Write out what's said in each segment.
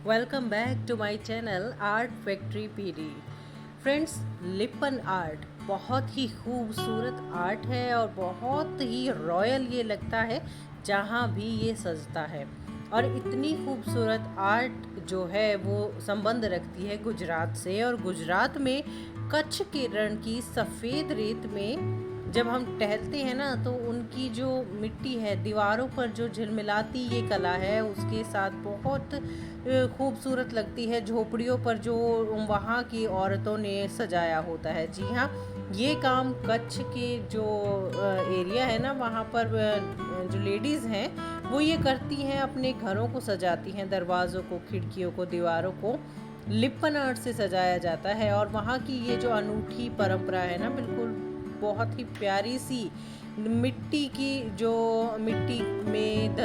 Welcome back to my channel art factory PD. Friends, Lippan art बहुत ही खूबसूरत art है और बहुत ही रॉयल ये लगता है जहाँ भी ये सजता है। और इतनी खूबसूरत आर्ट जो है वो संबंध रखती है गुजरात से। और गुजरात में कच्छ के रण की सफ़ेद रेत में जब हम टहलते हैं ना, तो उनकी जो मिट्टी है दीवारों पर जो झिलमिलाती ये कला है उसके साथ बहुत खूबसूरत लगती है। झोपड़ियों पर जो वहाँ की औरतों ने सजाया होता है, जी हाँ, ये काम कच्छ के जो एरिया है ना, वहाँ पर जो लेडीज़ हैं वो ये करती हैं, अपने घरों को सजाती हैं, दरवाज़ों को, खिड़कियों को, दीवारों को लिपन आर्ट से सजाया जाता है। और वहाँ की ये जो अनूठी परंपरा है ना, बिल्कुल बहुत ही प्यारी सी मिट्टी की जो मिट्टी में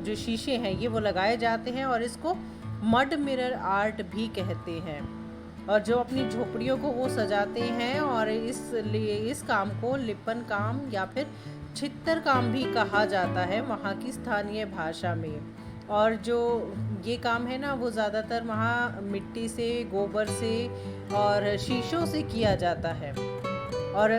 जो शीशे हैं ये वो लगाए जाते हैं और इसको मड मिरर आर्ट भी कहते हैं। और जो अपनी झोपड़ियों को वो सजाते हैं, और इसलिए इस काम को लिपन काम या फिर छित्तर काम भी कहा जाता है वहाँ की स्थानीय भाषा में। और जो ये काम है ना वो ज़्यादातर वहाँ मिट्टी से, गोबर से और शीशों से किया जाता है। और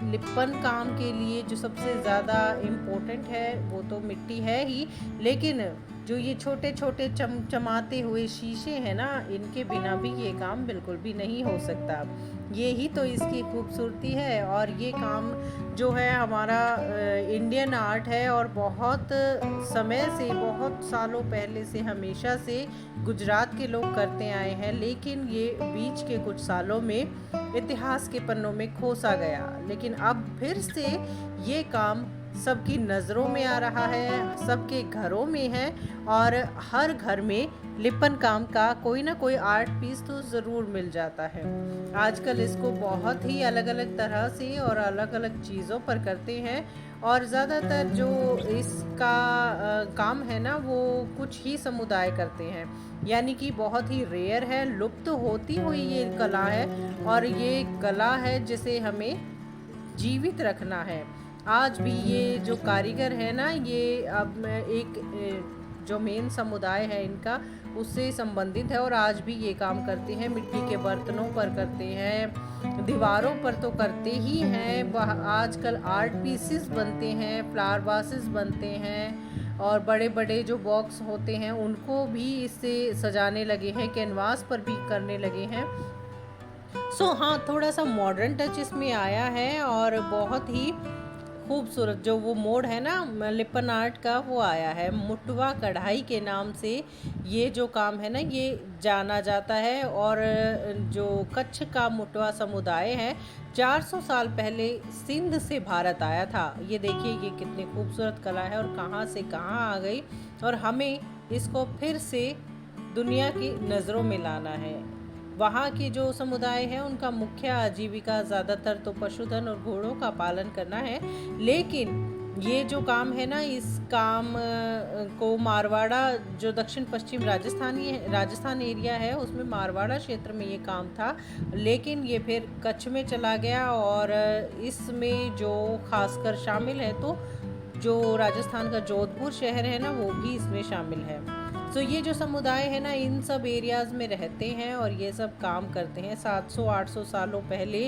लिपन काम के लिए जो सबसे ज़्यादा इम्पोर्टेंट है वो तो मिट्टी है ही, लेकिन जो ये छोटे छोटे चमचमाते हुए शीशे हैं ना, इनके बिना भी ये काम बिल्कुल भी नहीं हो सकता। ये ही तो इसकी खूबसूरती है। और ये काम जो है हमारा इंडियन आर्ट है और बहुत समय से, बहुत सालों पहले से, हमेशा से गुजरात के लोग करते आए हैं। लेकिन ये बीच के कुछ सालों में इतिहास के पन्नों में खोसा गया, लेकिन अब फिर से ये काम सबकी नज़रों में आ रहा है, सबके घरों में है। और हर घर में लिपन काम का कोई ना कोई आर्ट पीस तो ज़रूर मिल जाता है। आजकल इसको बहुत ही अलग अलग तरह से और अलग अलग चीज़ों पर करते हैं। और ज़्यादातर जो इसका काम है ना वो कुछ ही समुदाय करते हैं, यानी कि बहुत ही रेयर है, लुप्त होती हुई ये कला है। और ये कला है जिसे हमें जीवित रखना है। आज भी ये जो कारीगर है ना, ये अब एक जो मेन समुदाय है इनका उससे संबंधित है और आज भी ये काम करते हैं। मिट्टी के बर्तनों पर करते हैं, दीवारों पर तो करते ही हैं, आजकल आर्ट पीसेस बनते हैं, फ्लावर वासेस बनते हैं, और बड़े बड़े जो बॉक्स होते हैं उनको भी इससे सजाने लगे हैं, कैनवास पर भी करने लगे हैं। हाँ, थोड़ा सा मॉडर्न टच इसमें आया है और बहुत ही खूबसूरत जो वो मोड है ना लिपन आर्ट का वो आया है। मुटवा कढ़ाई के नाम से ये जो काम है ना ये जाना जाता है। और जो कच्छ का मुटवा समुदाय है 400 साल पहले सिंध से भारत आया था। ये देखिए ये कितनी खूबसूरत कला है और कहाँ से कहाँ आ गई, और हमें इसको फिर से दुनिया की नज़रों में लाना है। वहाँ के जो समुदाय है उनका मुख्य आजीविका ज़्यादातर तो पशुधन और घोड़ों का पालन करना है। लेकिन ये जो काम है ना, इस काम को मारवाड़ा, जो दक्षिण पश्चिम राजस्थान एरिया है उसमें मारवाड़ा क्षेत्र में ये काम था, लेकिन ये फिर कच्छ में चला गया। और इसमें जो खासकर शामिल है तो जो राजस्थान का जोधपुर शहर है ना वो भी इसमें शामिल है। ये जो समुदाय है ना इन सब एरियाज़ में रहते हैं और ये सब काम करते हैं। 700-800 सालों पहले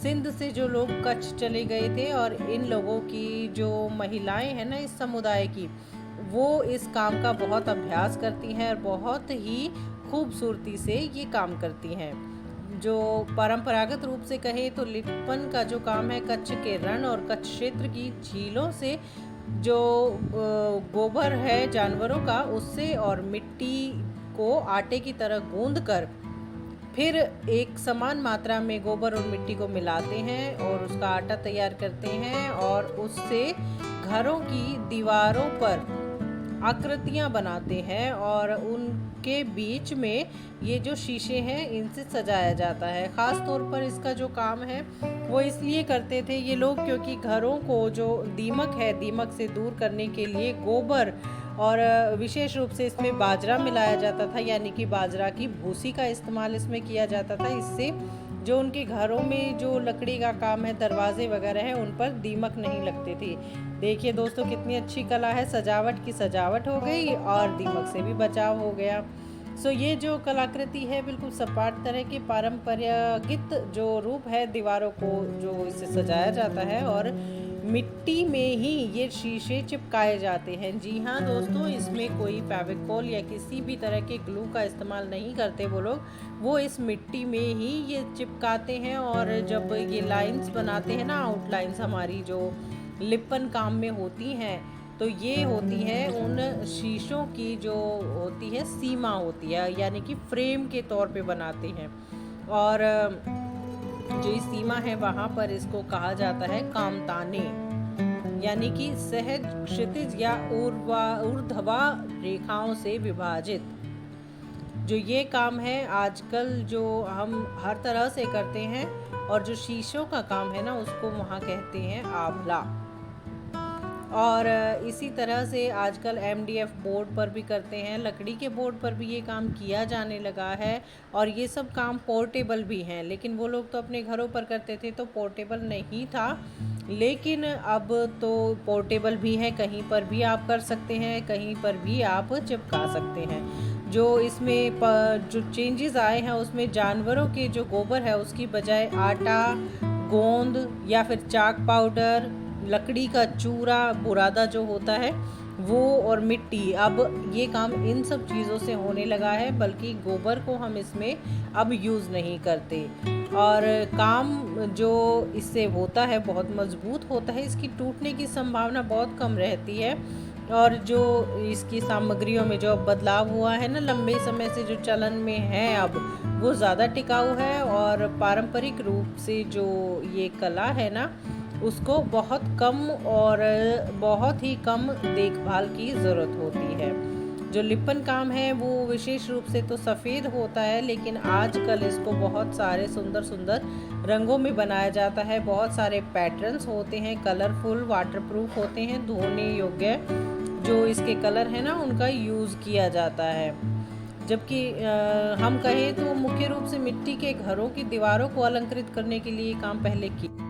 सिंध से जो लोग कच्छ चले गए थे, और इन लोगों की जो महिलाएं हैं ना इस समुदाय की, वो इस काम का बहुत अभ्यास करती हैं और बहुत ही खूबसूरती से ये काम करती हैं। जो परंपरागत रूप से कहें तो लिपन का जो काम है कच्छ के रण और कच्छ क्षेत्र की झीलों से जो गोबर है जानवरों का उससे और मिट्टी को आटे की तरह गूंद कर फिर एक समान मात्रा में गोबर और मिट्टी को मिलाते हैं और उसका आटा तैयार करते हैं, और उससे घरों की दीवारों पर आकृतियां बनाते हैं और उनके बीच में ये जो शीशे हैं इनसे सजाया जाता है। ख़ास तौर पर इसका जो काम है वो इसलिए करते थे ये लोग क्योंकि घरों को जो दीमक है, दीमक से दूर करने के लिए गोबर और विशेष रूप से इसमें बाजरा मिलाया जाता था, यानी कि बाजरा की भूसी का इस्तेमाल इसमें किया जाता था। इससे जो उनके घरों में जो लकड़ी का काम है, दरवाजे वगैरह हैं, उन पर दीमक नहीं लगते थे। देखिए दोस्तों कितनी अच्छी कला है, सजावट की सजावट हो गई और दीमक से भी बचाव हो गया। सो ये जो कलाकृति है बिल्कुल सपाट तरह के पारंपरिक जो रूप है दीवारों को जो इसे सजाया जाता है, और मिट्टी में ही ये शीशे चिपकाए जाते हैं। जी हाँ दोस्तों, इसमें कोई फेविकोल या किसी भी तरह के ग्लू का इस्तेमाल नहीं करते वो लोग, वो इस मिट्टी में ही ये चिपकाते हैं। और जब ये लाइंस बनाते हैं ना, आउटलाइंस हमारी जो लिपन काम में होती हैं, तो ये होती है उन शीशों की जो होती है सीमा होती है, यानी कि फ्रेम के तौर पे बनाते हैं। और जो ये सीमा है वहाँ पर इसको कहा जाता है कामताने, यानी कि सहज क्षितिज या ऊर्ध्वा रेखाओं से विभाजित। जो ये काम है आजकल जो हम हर तरह से करते हैं, और जो शीशों का काम है ना उसको वहाँ कहते हैं आभला। और इसी तरह से आजकल MDF बोर्ड पर भी करते हैं, लकड़ी के बोर्ड पर भी ये काम किया जाने लगा है। और ये सब काम पोर्टेबल भी हैं, लेकिन वो लोग तो अपने घरों पर करते थे तो पोर्टेबल नहीं था, लेकिन अब तो पोर्टेबल भी है, कहीं पर भी आप कर सकते हैं, कहीं पर भी आप चिपका सकते हैं। जो इसमें जो चेंजेस आए हैं उसमें जानवरों के जो गोबर है उसकी बजाय आटा, गोंद या फिर चाक पाउडर, लकड़ी का चूरा, बुरादा जो होता है वो, और मिट्टी, अब ये काम इन सब चीज़ों से होने लगा है, बल्कि गोबर को हम इसमें अब यूज़ नहीं करते। और काम जो इससे होता है बहुत मजबूत होता है, इसकी टूटने की संभावना बहुत कम रहती है। और जो इसकी सामग्रियों में जो बदलाव हुआ है ना लंबे समय से जो चलन में है अब, वो ज़्यादा टिकाऊ है। और पारंपरिक रूप से जो ये कला है ना उसको बहुत कम और बहुत ही कम देखभाल की ज़रूरत होती है। जो लिपन काम है वो विशेष रूप से तो सफ़ेद होता है, लेकिन आजकल इसको बहुत सारे सुंदर सुंदर रंगों में बनाया जाता है। बहुत सारे पैटर्न्स होते हैं, कलरफुल, वाटरप्रूफ होते हैं, धोने योग्य जो इसके कलर है ना उनका यूज़ किया जाता है। जबकि हम कहें तो मुख्य रूप से मिट्टी के घरों की दीवारों को अलंकृत करने के लिए काम पहले किया।